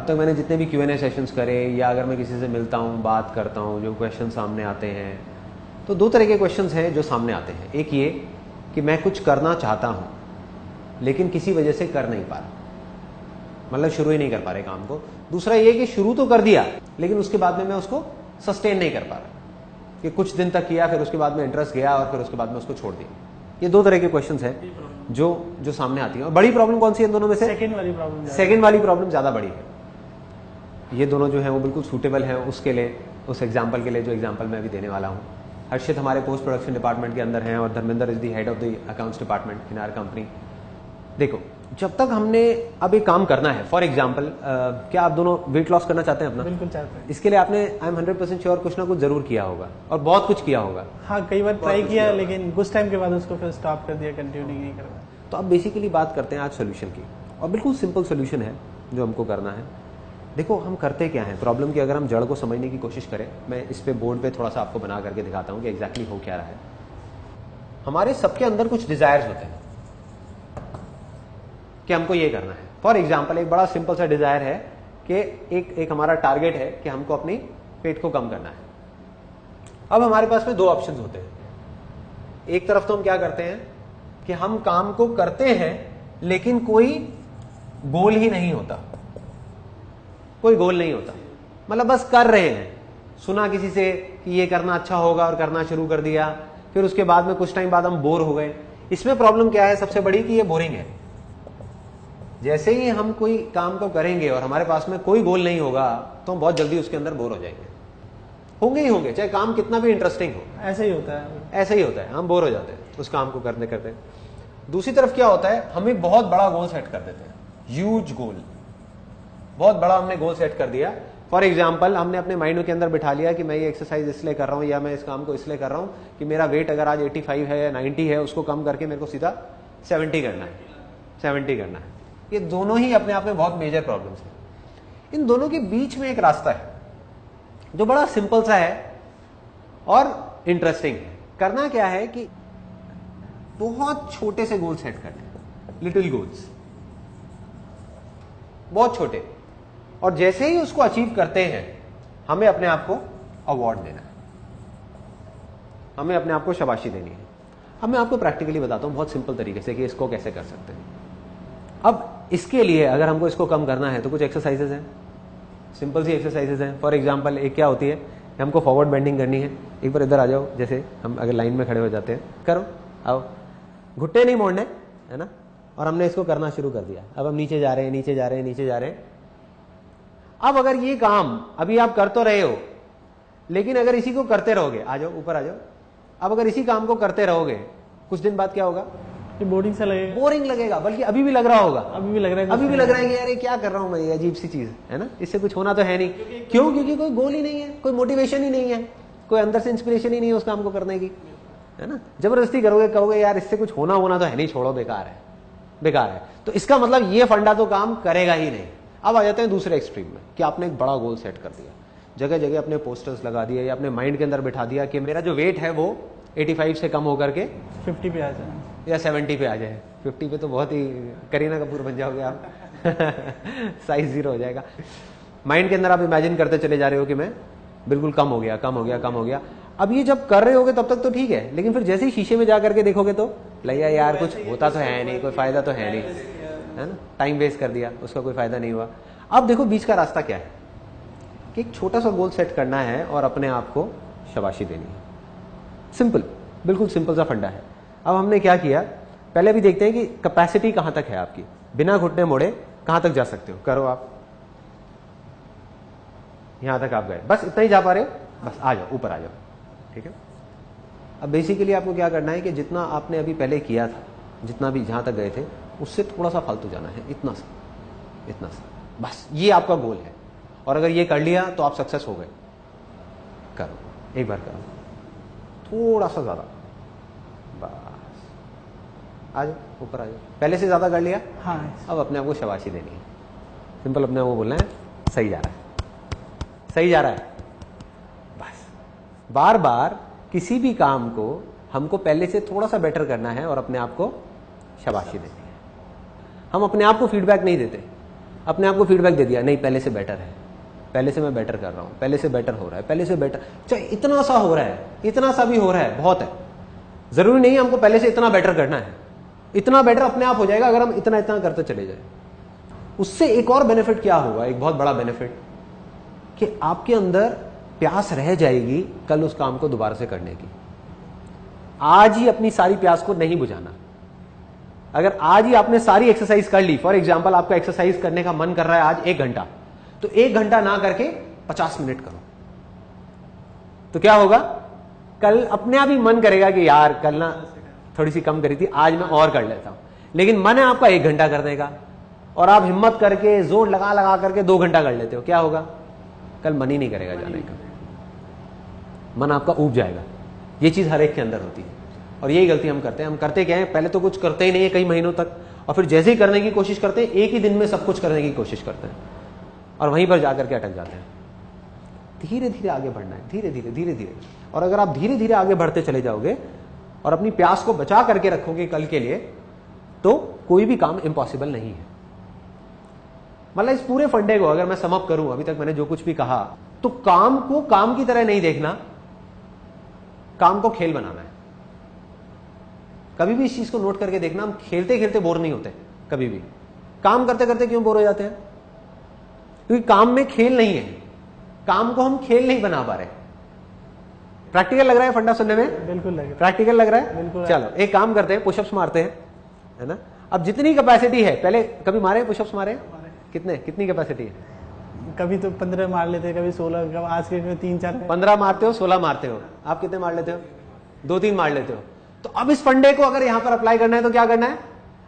अब तक मैंने जितने भी Q&A सेशंस करे या अगर मैं किसी से मिलता हूँ, बात करता हूँ, जो क्वेश्चन सामने आते हैं, तो दो तरह के क्वेश्चंस हैं जो सामने आते हैं। एक ये कि मैं कुछ करना चाहता हूँ लेकिन किसी वजह से कर नहीं पा रहा, मतलब शुरू ही नहीं कर पा रहे काम को। दूसरा ये कि शुरू तो कर दिया लेकिन उसके बाद में मैं उसको सस्टेन नहीं कर पा रहा, कि कुछ दिन तक किया फिर उसके बाद में इंटरेस्ट गया और फिर उसके बाद में उसको छोड़ दिया। ये दो तरह के क्वेश्चंस हैं जो सामने आती है। और बड़ी प्रॉब्लम कौन सी है इन दोनों में से? सेकंड वाली प्रॉब्लम ज्यादा बड़ी है। ये दोनों जो है वो बिल्कुल सूटेबल है उसके लिए, उस एग्जाम्पल के लिए जो एग्जाम्पल मैं अभी देने वाला हूँ। हर्षित हमारे पोस्ट प्रोडक्शन डिपार्टमेंट के अंदर हैं और Dharmendra is the head of the accounts department in our company. देखो, जब तक हमने अब एक काम करना है, फॉर एग्जाम्पल क्या आप दोनों वेट लॉस करना चाहते हैं अपना? बिल्कुल चाहते हैं। इसके लिए आपने आई एम 100% श्योर कुछ ना कुछ जरूर किया होगा और बहुत कुछ किया होगा। हाँ, कई बार ट्राई किया लेकिन कुछ टाइम के बाद उसको फिर स्टॉप कर दिया, कंटिन्यू नहीं कर पाया। तो अब बेसिकली बात करते हैं आज सोल्यूशन की, और बिल्कुल सिंपल सोल्यूशन है जो हमको करना है। देखो, हम करते क्या है, प्रॉब्लम की अगर हम जड़ को समझने की कोशिश करें, मैं इस पे बोर्ड पे थोड़ा सा आपको बना करके दिखाता हूँ कि एग्जैक्टली हो क्या रहा है। हमारे सबके अंदर कुछ डिजायर्स होते हैं कि हमको ये करना है। फॉर एग्जाम्पल एक बड़ा सिंपल सा डिजायर है कि एक हमारा टारगेट है कि हमको अपनी पेट को कम करना है। अब हमारे पास में दो ऑप्शंस होते हैं। एक तरफ तो हम क्या करते हैं कि हम काम को करते हैं लेकिन कोई गोल ही नहीं होता, कोई गोल नहीं होता, मतलब बस कर रहे हैं। सुना किसी से कि ये करना अच्छा होगा और करना शुरू कर दिया, फिर उसके बाद में कुछ टाइम बाद हम बोर हो गए। इसमें प्रॉब्लम क्या है सबसे बड़ी, कि ये बोरिंग है। जैसे ही हम कोई काम को करेंगे और हमारे पास में कोई गोल नहीं होगा तो हम बहुत जल्दी उसके अंदर बोर हो जाएंगे, होंगे ही होंगे, चाहे काम कितना भी इंटरेस्टिंग हो। ऐसे ही होता है, ऐसा ही होता है, हम बोर हो जाते हैं उस काम को करते करते। दूसरी तरफ क्या होता है, हम एक बहुत बड़ा गोल सेट कर देते हैं, ह्यूज गोल, बहुत बड़ा हमने गोल सेट कर दिया। फॉर एग्जाम्पल हमने अपने माइंड के अंदर बिठा लिया कि मैं ये एक्सरसाइज इसलिए कर रहा हूं या मैं इस काम को इसलिए कर रहा हूं कि मेरा वेट अगर आज 85 है या 90 है, उसको कम करके मेरे को सीधा 70 करना है, 70 करना है। ये दोनों ही अपने आप में बहुत मेजर प्रॉब्लम्स हैं। इन दोनों के बीच में एक रास्ता है जो बड़ा सिंपल सा है और इंटरेस्टिंग है। करना क्या है कि बहुत छोटे से गोल सेट करने, लिटिल गोल्स, बहुत छोटे, और जैसे ही उसको अचीव करते हैं हमें अपने आप को अवार्ड देना है, हमें अपने आप को शाबाशी देनी है। अब मैं आपको प्रैक्टिकली बताता हूं बहुत सिंपल तरीके से कि इसको कैसे कर सकते हैं। अब इसके लिए अगर हमको इसको कम करना है तो कुछ एक्सरसाइजेज हैं, सिंपल सी एक्सरसाइजेज हैं। फॉर एग्जांपल एक क्या होती है, हमको फॉरवर्ड बेंडिंग करनी है। एक बार इधर आ जाओ, जैसे हम अगर लाइन में खड़े हो जाते हैं, करो, आओ, घुट्टे नहीं मोड़ने, है ना। और हमने इसको करना शुरू कर दिया। अब हम नीचे जा रहे हैं, नीचे जा रहे हैं, नीचे जा रहे हैं। अब अगर ये काम अभी आप कर तो रहे हो, लेकिन अगर इसी को करते रहोगे, आ जाओ ऊपर आ जाओ, अब अगर इसी काम को करते रहोगे कुछ दिन बाद क्या होगा, बोरिंग सा लगेगा, बोरिंग लगेगा, बल्कि अभी भी लग रहा होगा, अभी भी लग रहा है, अभी भी लग रहा है कि यार ये क्या कर रहा हूं मैं, ये अजीब सी चीज है ना, इससे कुछ होना तो है नहीं। क्यों? क्योंकि कोई गोल ही नहीं है, कोई मोटिवेशन ही नहीं है, कोई अंदर से इंस्पिरेशन ही नहीं है उस काम को करने की, है ना। जबरदस्ती करोगे, कहोगे यार इससे कुछ होना तो है नहीं, छोड़ो, बेकार है, बेकार है, तो इसका मतलब ये फंडा तो काम करेगा ही नहीं। अब आ जाते हैं दूसरे एक्सट्रीम में कि आपने एक बड़ा गोल सेट कर दिया, जगह जगह अपने पोस्टर्स लगा दिए या अपने माइंड के अंदर बिठा दिया कि मेरा जो वेट है वो 85 से कम होकर के 50 पे आ जाए या 70 पे आ जाए। 50 पे तो बहुत ही करीना कपूर बन जाओगे आप साइज 0 हो जाएगा। माइंड के अंदर आप इमेजिन करते चले जा रहे हो कि मैं बिल्कुल कम हो गया, कम हो गया, कम हो गया। अब ये जब कर रहे होगे तब तक तो ठीक है, लेकिन फिर जैसे ही शीशे में जा करके देखोगे तो लगेगा यार कुछ होता तो है नहीं, कोई फायदा तो है नहीं, है ना, टाइम वेस्ट कर दिया, उसका कोई फायदा नहीं हुआ। अब देखो बीच का रास्ता क्या है कि एक छोटा सा गोल सेट करना है और अपने आप को शाबाशी देनी है। सिंपल, बिल्कुल सिंपल सा फंडा है। अब हमने क्या किया, पहले भी देखते हैं कि कैपेसिटी कहां तक है आपकी, बिना घुटने मोड़े कहां तक जा सकते हो। करो, आप यहां तक आप गए, बस इतना ही जा पा रहे हो, बस आ जाओ, ऊपर आ जाओ, ठीक है। अब बेसिकली आपको क्या करना है कि जितना आपने अभी पहले किया था, जितना भी जहां तक गए थे, उससे थोड़ा सा फालतू जाना है, इतना सा, इतना सा, बस ये आपका गोल है। और अगर ये कर लिया तो आप सक्सेस हो गए। करो, एक बार करो, थोड़ा सा ज्यादा, बस आ जाओ, ऊपर आ जाओ। पहले से ज्यादा कर लिया, हाँ। अब अपने आप को शाबाशी देनी है, सिंपल अपने आप को बोलना है सही जा रहा है, सही जा रहा है। बस बार बार किसी भी काम को हमको पहले से थोड़ा सा बेटर करना है और अपने आप को शाबाशी देनी है। हम अपने आप को फीडबैक नहीं देते, अपने आप को फीडबैक दे दिया, नहीं पहले से बेटर है, पहले से मैं बेटर कर रहा हूं, पहले से बेटर हो रहा है, पहले से बेटर, चाहे इतना सा हो रहा है, इतना सा भी हो रहा है, बहुत है। जरूरी नहीं है हमको पहले से इतना बेटर करना है, इतना बेटर अपने आप हो जाएगा अगर हम इतना इतना करते चले जाए। उससे एक और बेनिफिट क्या होगा, एक बहुत बड़ा बेनिफिट, कि आपके अंदर प्यास रह जाएगी कल उस काम को दोबारा से करने की। आज ही अपनी सारी प्यास को नहीं बुझाना। अगर आज ही आपने सारी एक्सरसाइज कर ली, फॉर एग्जांपल आपका एक्सरसाइज करने का मन कर रहा है आज 1 घंटा, तो 1 घंटा ना करके 50 मिनट करो, तो क्या होगा, कल अपने आप ही मन करेगा कि यार कल ना थोड़ी सी कम करी थी, आज मैं और कर लेता हूं। लेकिन मन है आपका 1 घंटा करने का, और आप हिम्मत करके जोर लगा लगा करके 2 घंटा कर लेते हो, क्या होगा, कल मन ही नहीं करेगा जाने का, मन आपका ऊब जाएगा। ये चीज हर एक के अंदर होती है, और यही गलती हम करते हैं। हम करते क्या है, पहले तो कुछ करते ही नहीं है कई महीनों तक, और फिर जैसे ही करने की कोशिश करते हैं, एक ही दिन में सब कुछ करने की कोशिश करते हैं, और वहीं पर जाकर के अटक जाते हैं। धीरे धीरे आगे बढ़ना है, धीरे धीरे धीरे धीरे। और अगर आप धीरे धीरे आगे बढ़ते चले जाओगे और अपनी प्यास को बचा करके रखोगे कल के लिए, तो कोई भी काम इम्पॉसिबल नहीं है। मतलब इस पूरे फंडे को अगर मैं सम अप करूं, अभी तक मैंने जो कुछ भी कहा, तो काम को काम की तरह नहीं देखना, काम को खेल बनाना है। कभी भी इस चीज को नोट करके देखना, हम खेलते खेलते बोर नहीं होते कभी भी। काम करते करते क्यों बोर हो जाते हैं, क्योंकि काम में खेल नहीं है, काम को हम खेल नहीं बना पा रहे। प्रैक्टिकल लग रहा है फंडा सुनने में? बिल्कुल लग रहा है। प्रैक्टिकल लग रहा है? बिल्कुल। चलो एक काम करते हैं, पुशअप्स मारते हैं, है ना। अब जितनी कैपेसिटी है, पहले कभी मारे पुशअप्स मारे? कितनी कैपेसिटी है? कभी तो 15 मार लेते हैं, कभी 16, कभी आज के में 3-4। 15 मारते हो, 16 मारते हो, आप कितने मार लेते हो? 2-3 मार लेते हो। तो अब इस फंडे को अगर यहां पर अप्लाई करना है तो क्या करना है,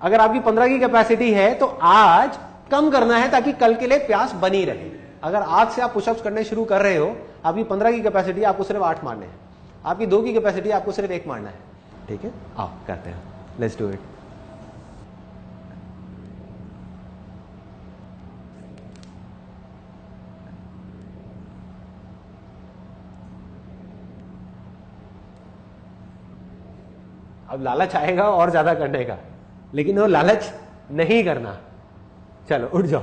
अगर आपकी 15 की कैपेसिटी है तो आज कम करना है ताकि कल के लिए प्यास बनी रहे। अगर आज से आप पुशअप्स करने शुरू कर रहे हो, आपकी 15 की कैपेसिटी आपको सिर्फ 8 मारने हैं, आपकी 2 की कैपेसिटी आपको सिर्फ 1 मारना है। ठीक है, आओ करते हैं, लेट्स डू इट। अब लालच आएगा और ज्यादा करने का, लेकिन वो लालच नहीं करना। चलो उठ जाओ।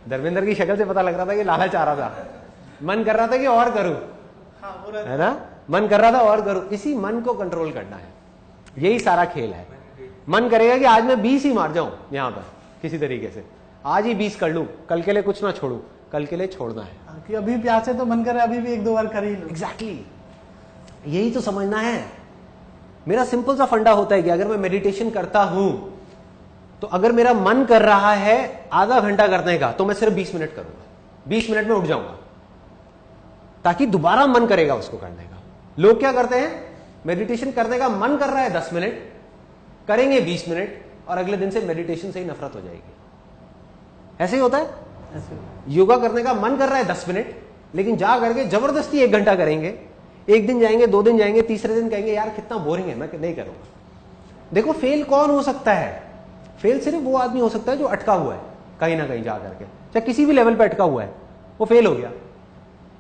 धर्मेंद्र की शक्ल से पता लग रहा था कि लालच आ रहा था, मन कर रहा था कि और करूं, है ना, मन कर रहा था और करूं। इसी मन को कंट्रोल करना है, यही सारा खेल है। मन करेगा कि आज मैं 20 ही मार जाऊं यहां पर किसी तरीके से, आज ही 20 कर लूं, कल के लिए कुछ ना छोड़ू, कल के लिए छोड़ना है। कि अभी प्यास है तो मन करे अभी भी 1-2 बार कर ही लो। एग्जैक्टली, यही तो समझना है। मेरा सिंपल सा फंडा होता है कि अगर मैं मेडिटेशन करता हूं तो अगर मेरा मन कर रहा है आधा घंटा करने का, तो मैं सिर्फ 20 मिनट करूंगा, 20 मिनट में उठ जाऊंगा, ताकि दोबारा मन करेगा उसको करने का। लोग क्या करते हैं, मेडिटेशन करने का मन कर रहा है 10 मिनट, करेंगे 20 मिनट, और अगले दिन से मेडिटेशन से ही नफरत हो जाएगी। ऐसे ही होता है। योगा करने का मन कर रहा है 10 मिनट, लेकिन जा करके जबरदस्ती 1 घंटा करेंगे, 1 दिन जाएंगे, 2 दिन जाएंगे, तीसरे दिन कहेंगे यार कितना बोरिंग है, मैं नहीं करूंगा। देखो फेल कौन हो सकता है, फेल सिर्फ वो आदमी हो सकता है जो अटका हुआ है कहीं ना कहीं जा करके, चाहे किसी भी लेवल पे अटका हुआ है, वो फेल हो गया।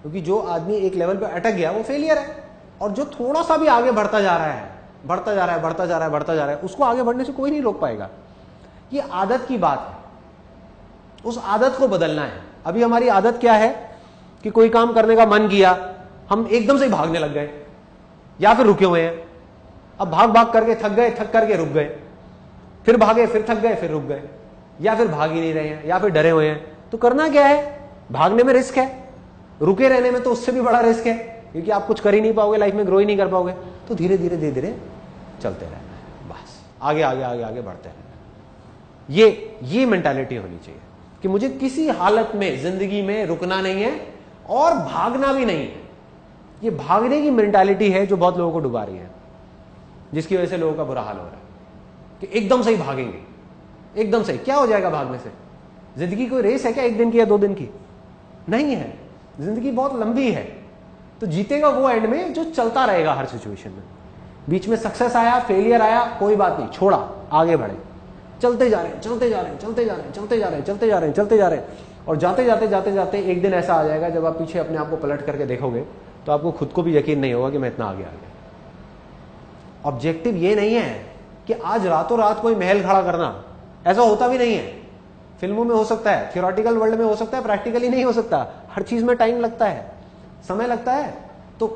क्योंकि जो आदमी एक लेवल पे अटक गया वो फेलियर है, और जो थोड़ा सा भी आगे बढ़ता जा रहा है, बढ़ता जा रहा है, बढ़ता जा रहा है, बढ़ता जा रहा है, उसको आगे बढ़ने से कोई नहीं रोक पाएगा। ये आदत की बात है, उस आदत को बदलना है। अभी हमारी आदत क्या है कि कोई काम करने का मन किया, हम एकदम से भागने लग गए, या फिर रुके हुए हैं। अब भाग भाग करके थक गए, थक करके रुक गए, फिर भागे, फिर थक गए, फिर रुक गए, या फिर भाग ही नहीं रहे हैं, या फिर डरे हुए हैं। तो करना क्या है, भागने में रिस्क है, रुके रहने में तो उससे भी बड़ा रिस्क है, क्योंकि आप कुछ कर ही नहीं पाओगे, लाइफ में ग्रो ही नहीं कर पाओगे। तो धीरे धीरे धीरे धीरे चलते रहना है, बस आगे आगे आगे आगे बढ़ते रहना है। ये मेंटालिटी होनी चाहिए कि मुझे किसी हालत में जिंदगी में रुकना नहीं है और भागना भी नहीं है। ये भागने की मेंटालिटी है जो बहुत लोगों को डुबा रही है, जिसकी वजह से लोगों का बुरा हाल हो रहा है कि एकदम से ही भागेंगे, एकदम से क्या हो जाएगा भागने से। जिंदगी कोई रेस है क्या 1 दिन की या 2 दिन की? नहीं है, जिंदगी बहुत लंबी है। तो जीतेगा वो एंड में जो चलता रहेगा हर सिचुएशन में। बीच में सक्सेस आया, फेलियर आया, कोई बात नहीं, छोड़ा, आगे बढ़े, चलते जा रहे हैं, चलते जा रहे हैं, चलते जा रहे हैं, चलते जा रहे हैं, चलते जा रहे हैं, चलते जा रहे हैं। और जाते जाते जाते जाते एक दिन ऐसा आ जाएगा जब आप पीछे अपने आप को पलट करके देखोगे तो आपको खुद को भी यकीन नहीं होगा कि मैं इतना आगे आ गया। ऑब्जेक्टिव ये नहीं है कि आज रातों रात कोई महल खड़ा करना, ऐसा होता भी नहीं है। फिल्मों में हो सकता है, थियोरेटिकल वर्ल्ड में हो सकता है, प्रैक्टिकली नहीं हो सकता। हर चीज में टाइम लगता है, समय लगता है। तो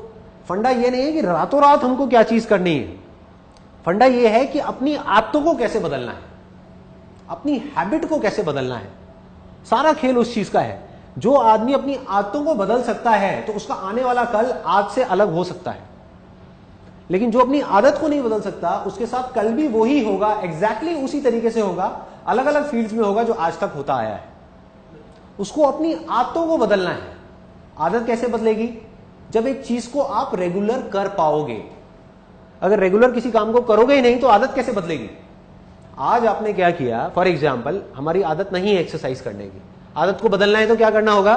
फंडा ये नहीं है कि रातों रात हमको क्या चीज करनी है। फंडा ये है कि अपनी आदतों को कैसे बदलना है, अपनी हैबिट को कैसे बदलना है। सारा खेल उस चीज का है। जो आदमी अपनी आदतों को बदल सकता है तो उसका आने वाला कल आज से अलग हो सकता है। लेकिन जो अपनी आदत को नहीं बदल सकता, उसके साथ कल भी वही होगा, एग्जैक्टली उसी तरीके से होगा, अलग अलग फील्ड्स में होगा जो आज तक होता आया है। उसको अपनी आदतों को बदलना है। आदत कैसे बदलेगी? जब एक चीज को आप रेगुलर कर पाओगे। अगर रेगुलर किसी काम को करोगे ही नहीं तो आदत कैसे बदलेगी? आज आपने क्या किया, फॉर एग्जाम्पल हमारी आदत नहीं है एक्सरसाइज करने की। आदत को बदलना है तो क्या करना होगा?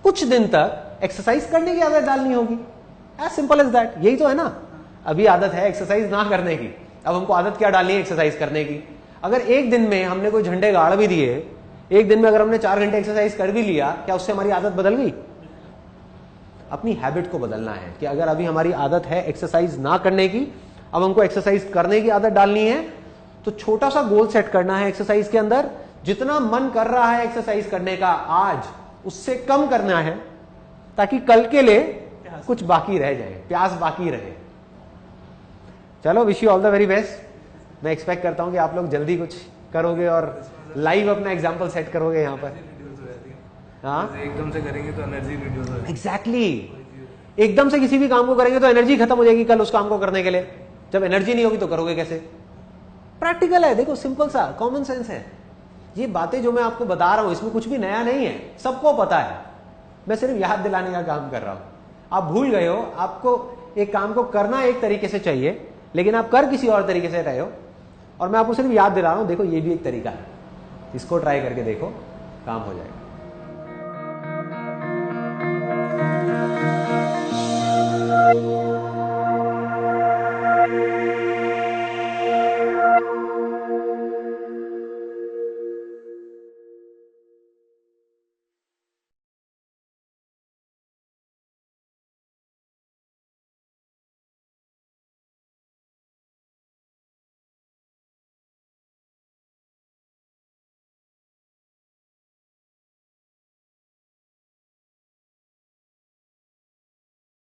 कुछ दिन तक एक्सरसाइज करने की आदत डालनी होगी। As simple as that. यही तो है ना। अभी आदत है एक्सरसाइज ना करने की, अब हमको आदत क्या डालनी है? एक्सरसाइज करने की। अगर एक दिन में हमने कोई झंडे गाड़ भी दिए, एक दिन में अगर हमने 4 घंटे एक्सरसाइज कर भी लिया, क्या उससे हमारी आदत बदल गई? अपनी हैबिट को बदलना है कि अगर अभी हमारी आदत है एक्सरसाइज ना करने की, अब हमको एक्सरसाइज करने की आदत डालनी है, तो छोटा सा गोल सेट करना है एक्सरसाइज के अंदर। जितना मन कर रहा है एक्सरसाइज करने का आज, उससे कम करना है, ताकि कल के लिए कुछ बाकी रह जाए, प्यास बाकी रहे। चलो, wish you all the very best. मैं एक्सपेक्ट करता हूं कि आप लोग जल्दी कुछ करोगे और लाइव अपना एग्जाम्पल सेट करोगे यहाँ पर। हाँ, एकदम से करेंगे तो एनर्जी रिड्यूस हो जाएगी। एग्जैक्टली। एकदम से किसी भी काम को करेंगे तो एनर्जी खत्म हो जाएगी कल उस काम को करने के लिए। जब एनर्जी नहीं होगी तो करोगे कैसे? प्रैक्टिकल है, देखो, सिंपल सा कॉमन सेंस है। ये बातें जो मैं आपको बता रहा हूं इसमें कुछ भी नया नहीं है, सबको पता है। मैं सिर्फ याद दिलाने का काम कर रहा हूं। आप भूल गए हो, आपको एक काम को करना एक तरीके से चाहिए, लेकिन आप कर किसी और तरीके से रहे हो, और मैं आपको सिर्फ याद दिला रहा हूं, देखो ये भी एक तरीका है, इसको ट्राई करके देखो, काम हो जाएगा।